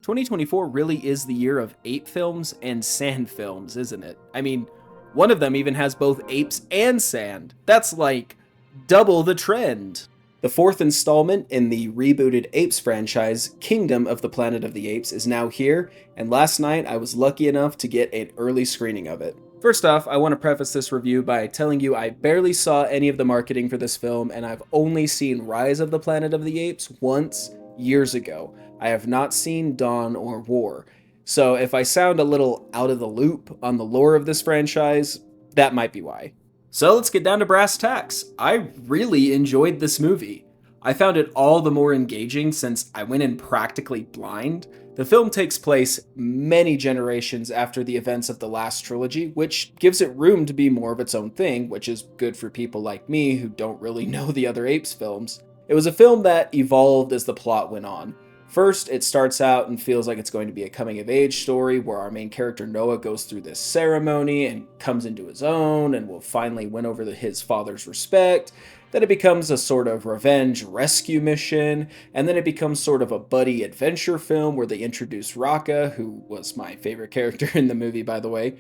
2024 really is the year of ape films and sand films, isn't it? I mean, one of them even has both apes and sand. That's like double the trend. The fourth installment in the rebooted Apes franchise, Kingdom of the Planet of the Apes, is now here, and last night I was lucky enough to get an early screening of it. First off, I want to preface this review by telling you I barely saw any of the marketing for this film, and I've only seen Rise of the Planet of the Apes once, years ago. I have not seen Dawn or War. So if I sound a little out of the loop on the lore of this franchise, that might be why. So let's get down to brass tacks. I really enjoyed this movie. I found it all the more engaging since I went in practically blind. The film takes place many generations after the events of the last trilogy, which gives it room to be more of its own thing, which is good for people like me who don't really know the other Apes films. It was a film that evolved as the plot went on. First, it starts out and feels like it's going to be a coming-of-age story where our main character Noah goes through this ceremony and comes into his own and will finally win over his father's respect. Then it becomes a sort of revenge rescue mission, and then it becomes sort of a buddy adventure film where they introduce Raka, who was my favorite character in the movie, by the way.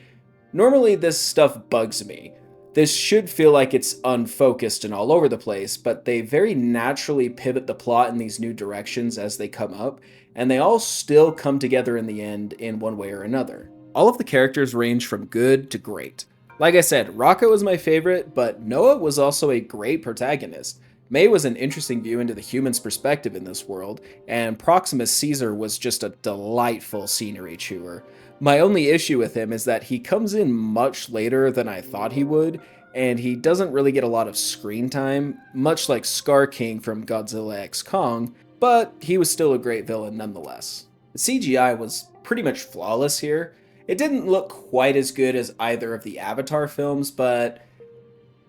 Normally, this stuff bugs me. This should feel like it's unfocused and all over the place, but they very naturally pivot the plot in these new directions as they come up, and they all still come together in the end in one way or another. All of the characters range from good to great. Like I said, Rocco was my favorite, but Noah was also a great protagonist. May was an interesting view into the human's perspective in this world, and Proximus Caesar was just a delightful scenery chewer. My only issue with him is that he comes in much later than I thought he would, and he doesn't really get a lot of screen time, much like Scar King from Godzilla x Kong, but he was still a great villain nonetheless. The CGI was pretty much flawless here. It didn't look quite as good as either of the Avatar films, but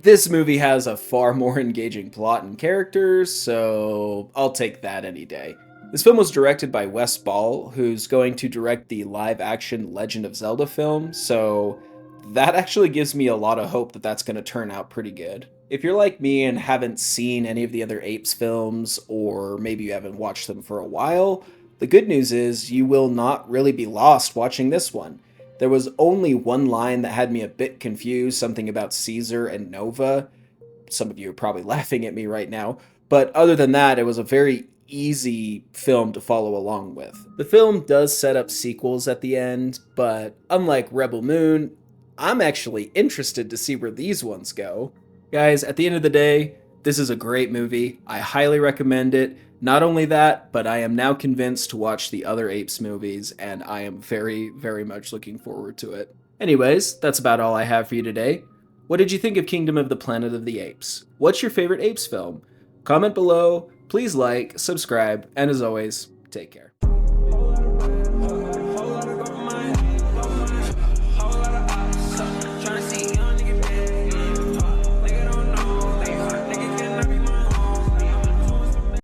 this movie has a far more engaging plot and characters, so I'll take that any day. This film was directed by Wes Ball, who's going to direct the live-action Legend of Zelda film, so that actually gives me a lot of hope that that's going to turn out pretty good. If you're like me and haven't seen any of the other Apes films, or maybe you haven't watched them for a while, the good news is you will not really be lost watching this one. There was only one line that had me a bit confused, something about Caesar and Nova. Some of you are probably laughing at me right now, but other than that, it was a very easy film to follow along with. The film does set up sequels at the end, but unlike Rebel Moon, I'm actually interested to see where these ones go. Guys, at the end of the day, this is a great movie. I highly recommend it. Not only that, but I am now convinced to watch the other Apes movies, and I am very, very much looking forward to it. Anyways, that's about all I have for you today. What did you think of Kingdom of the Planet of the Apes? What's your favorite Apes film? Comment below, please like, subscribe, and as always, take care.